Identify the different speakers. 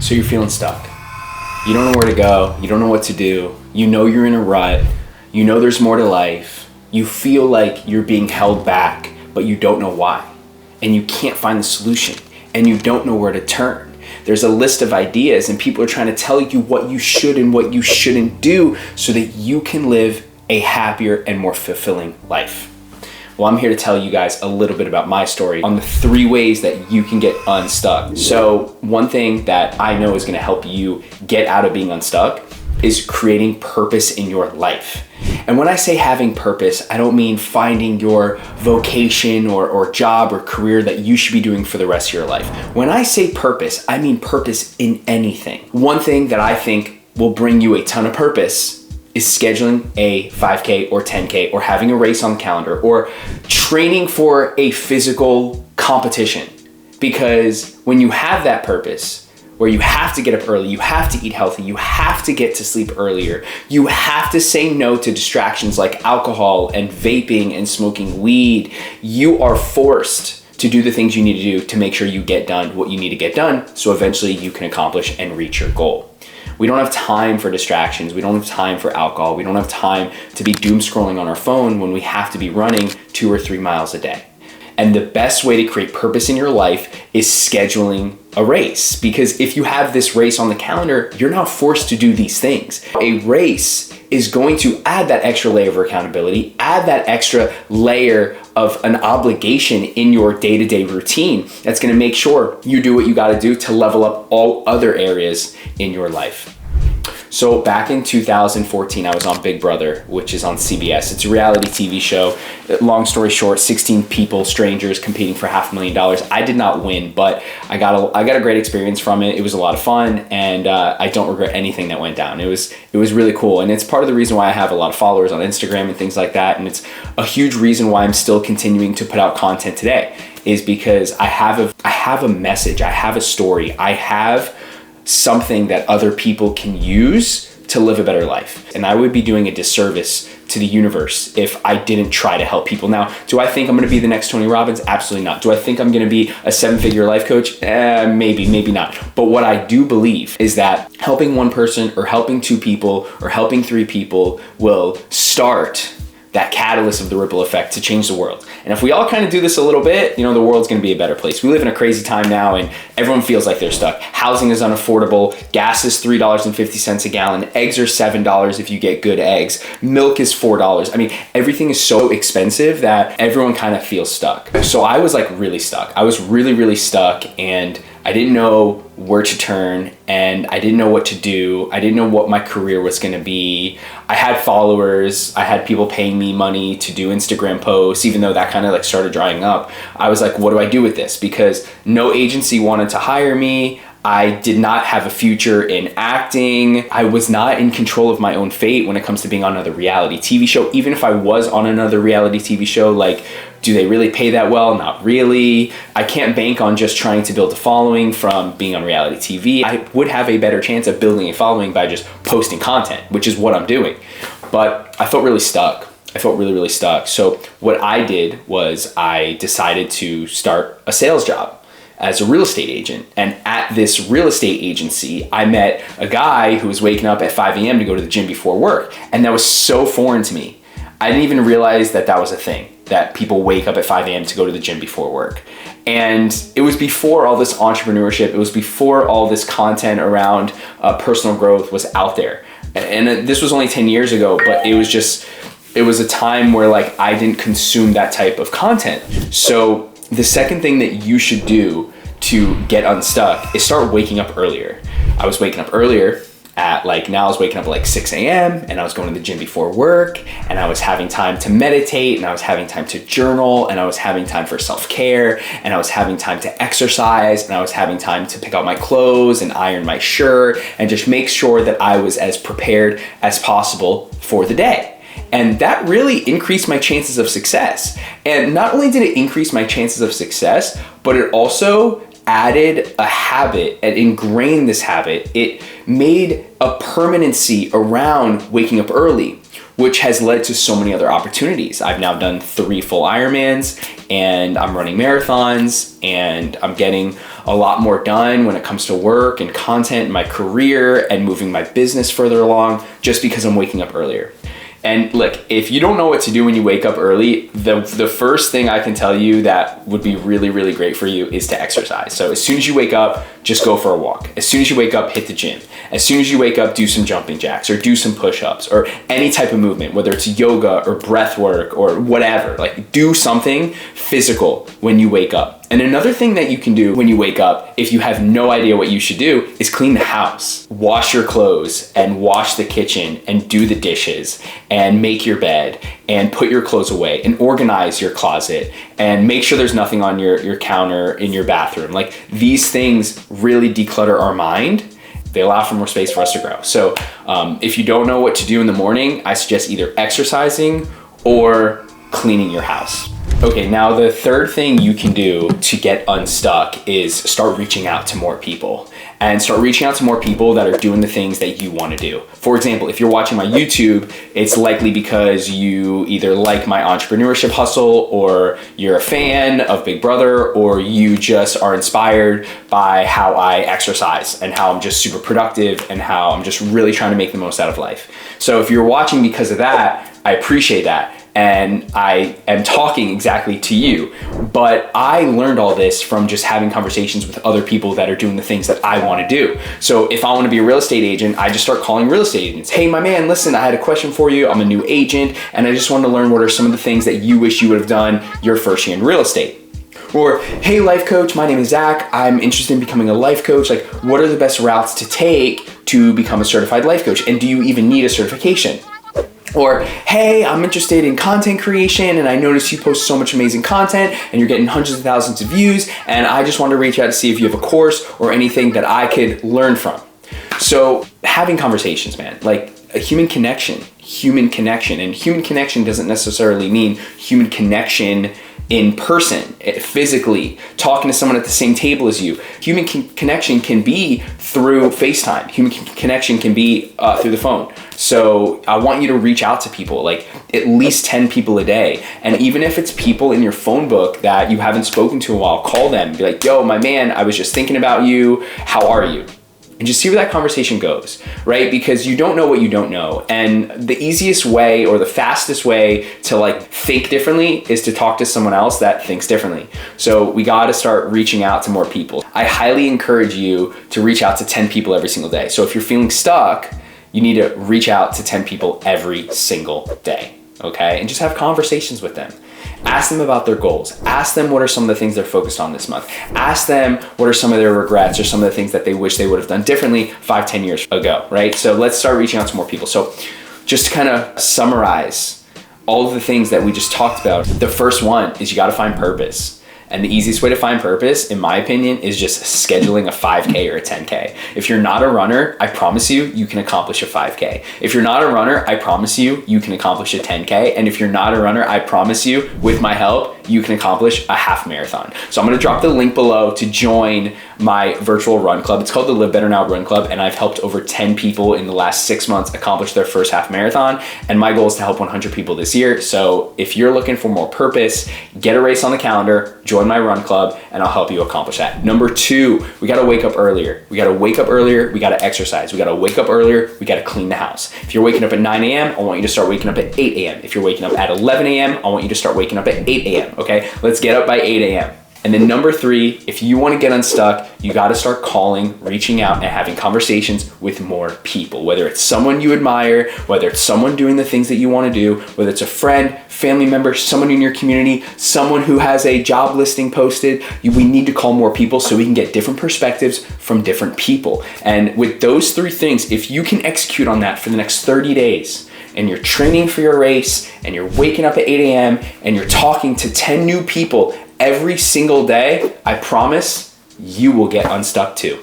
Speaker 1: So you're feeling stuck. You don't know where to go. You don't know what to do. You know you're in a rut. You know there's more to life. You feel like you're being held back, but you don't know why. And you can't find the solution. And you don't know where to turn. There's a list of ideas and people are trying to tell you what you should and what you shouldn't do so that you can live a happier and more fulfilling life. Well, I'm here to tell you guys a little bit about my story on the 3 ways that you can get unstuck. So one thing that I know is going to help you get out of being unstuck is creating purpose in your life. And when I say having purpose, I don't mean finding your vocation or job or career that you should be doing for the rest of your life. When I say purpose, I mean purpose in anything. One thing that I think will bring you a ton of purpose is scheduling a 5K or 10K or having a race on the calendar or training for a physical competition. Because when you have that purpose, where you have to get up early, you have to eat healthy, you have to get to sleep earlier, you have to say no to distractions like alcohol and vaping and smoking weed, you are forced to do the things you need to do to make sure you get done what you need to get done so eventually you can accomplish and reach your goal. We don't have time for distractions. We don't have time for alcohol. We don't have time to be doom scrolling on our phone when we have to be running 2 or 3 miles a day. And the best way to create purpose in your life is scheduling a race. Because if you have this race on the calendar, you're not forced to do these things. A race is going to add that extra layer of accountability, add that extra layer of an obligation in your day-to-day routine that's gonna make sure you do what you gotta do to level up all other areas in your life. So back in 2014, I was on Big Brother, which is on CBS. It's a reality TV show. Long story short, 16 people, strangers, competing for $500,000. I did not win, but I got a great experience from it. It was a lot of fun, and I don't regret anything that went down. It was really cool, and it's part of the reason why I have a lot of followers on Instagram and things like that, and it's a huge reason why I'm still continuing to put out content today, is because I have a message, I have a story, I have something that other people can use to live a better life. And I would be doing a disservice to the universe if I didn't try to help people. Now, do I think I'm gonna be the next Tony Robbins? Absolutely not. Do I think I'm gonna be a 7-figure life coach? Maybe not. But what I do believe is that helping one person or helping 2 people or helping 3 people will start that catalyst of the ripple effect to change the world. And if we all kind of do this a little bit, the world's gonna be a better place. We live in a crazy time now and everyone feels like they're stuck. Housing is unaffordable, gas is $3.50 a gallon, eggs are $7 if you get good eggs, milk is $4. I mean, everything is so expensive that everyone kind of feels stuck. So I was like really stuck. I was really, really stuck, and I didn't know where to turn, and I didn't know what to do. I didn't know what my career was gonna be. I had followers, I had people paying me money to do Instagram posts, even though that kind of like started drying up. I was like, what do I do with this? Because no agency wanted to hire me. I did not have a future in acting. I was not in control of my own fate when it comes to being on another reality TV show. Even if I was on another reality TV show, like, do they really pay that well? Not really. I can't bank on just trying to build a following from being on reality TV. I would have a better chance of building a following by just posting content, which is what I'm doing. But I felt really stuck. I felt really, really stuck. So what I did was I decided to start a sales job as a real estate agent. And at this real estate agency, I met a guy who was waking up at 5 a.m. to go to the gym before work. And that was so foreign to me. I didn't even realize that that was a thing, that people wake up at 5 a.m. to go to the gym before work. And it was before all this entrepreneurship, it was before all this content around personal growth was out there. And this was only 10 years ago, but it was a time where like I didn't consume that type of content. So the second thing that you should do to get unstuck is start waking up earlier. I was waking up earlier at now I was waking up at 6 a.m. and I was going to the gym before work, and I was having time to meditate, and I was having time to journal, and I was having time for self-care, and I was having time to exercise, and I was having time to pick out my clothes and iron my shirt and just make sure that I was as prepared as possible for the day. And that really increased my chances of success. And not only did it increase my chances of success, but it also added a habit and ingrained this habit. It made a permanency around waking up early. which has led to so many other opportunities. I've now done 3 full Ironmans, and I'm running marathons, and I'm getting a lot more done when it comes to work and content in my career and moving my business further along just because I'm waking up earlier. And look, if you don't know what to do when you wake up early, the first thing I can tell you that would be really, really great for you is to exercise. So as soon as you wake up, just go for a walk. As soon as you wake up, hit the gym. As soon as you wake up, do some jumping jacks or do some push-ups or any type of movement, whether it's yoga or breath work or whatever. Like, do something physical when you wake up. And another thing that you can do when you wake up, if you have no idea what you should do, is clean the house. Wash your clothes and wash the kitchen and do the dishes and make your bed and put your clothes away and organize your closet and make sure there's nothing on your counter in your bathroom. Like, these things really declutter our mind. They allow for more space for us to grow. So if you don't know what to do in the morning, I suggest either exercising or cleaning your house. Okay, now the third thing you can do to get unstuck is start reaching out to more people, and start reaching out to more people that are doing the things that you want to do. For example, if you're watching my YouTube, it's likely because you either like my entrepreneurship hustle, or you're a fan of Big Brother, or you just are inspired by how I exercise and how I'm just super productive and how I'm just really trying to make the most out of life. So if you're watching because of that, I appreciate that. And I am talking exactly to you, but I learned all this from just having conversations with other people that are doing the things that I want to do. So if I want to be a real estate agent, I just start calling real estate agents. Hey, my man, listen, I had a question for you. I'm a new agent, and I just wanted to learn what are some of the things that you wish you would have done your first year in real estate. Or, hey, life coach, my name is Zach. I'm interested in becoming a life coach. Like, what are the best routes to take to become a certified life coach? And do you even need a certification? Or, hey, I'm interested in content creation, and I noticed you post so much amazing content and you're getting hundreds of thousands of views, and I just want to reach out to see if you have a course or anything that I could learn from. So having conversations, man, like a human connection, and human connection doesn't necessarily mean human connection in person, physically, talking to someone at the same table as you. Human connection can be through FaceTime. Human connection can be through the phone. So I want you to reach out to people, like at least 10 people a day. And even if it's people in your phone book that you haven't spoken to in a while, call them. Be like, yo, my man, I was just thinking about you. How are you? And just see where that conversation goes, right? Because you don't know what you don't know. And the easiest way or the fastest way to like think differently is to talk to someone else that thinks differently. So we got to start reaching out to more people. I highly encourage you to reach out to 10 people every single day. So if you're feeling stuck, you need to reach out to 10 people every single day, okay? And just have conversations with them. Ask them about their goals. Ask them what are some of the things they're focused on this month. Ask them what are some of their regrets or some of the things that they wish they would have done differently 5-10 years ago, right? So let's start reaching out to more people. So just to kind of summarize all of the things that we just talked about, the first one is you got to find purpose. And the easiest way to find purpose, in my opinion, is just scheduling a 5K or a 10K. If you're not a runner, I promise you, you can accomplish a 5K. If you're not a runner, I promise you, you can accomplish a 10K. And if you're not a runner, I promise you, with my help, you can accomplish a half marathon. So I'm gonna drop the link below to join my virtual run club. It's called the Live Better Now Run Club, and I've helped over 10 people in the last 6 months accomplish their first half marathon. And my goal is to help 100 people this year. So if you're looking for more purpose, get a race on the calendar, join my run club, and I'll help you accomplish that. Number 2, we gotta wake up earlier. We gotta wake up earlier, we gotta exercise. We gotta wake up earlier, we gotta clean the house. If you're waking up at 9 a.m., I want you to start waking up at 8 a.m. If you're waking up at 11 a.m., I want you to start waking up at 8 a.m., okay? Let's get up by 8 a.m. And then number 3, if you want to get unstuck, you got to start calling, reaching out, and having conversations with more people. Whether it's someone you admire, whether it's someone doing the things that you want to do, whether it's a friend, family member, someone in your community, someone who has a job listing posted, we need to call more people so we can get different perspectives from different people. And with those 3 things, if you can execute on that for the next 30 days, and you're training for your race, and you're waking up at 8 a.m., and you're talking to 10 new people every single day, I promise you will get unstuck too.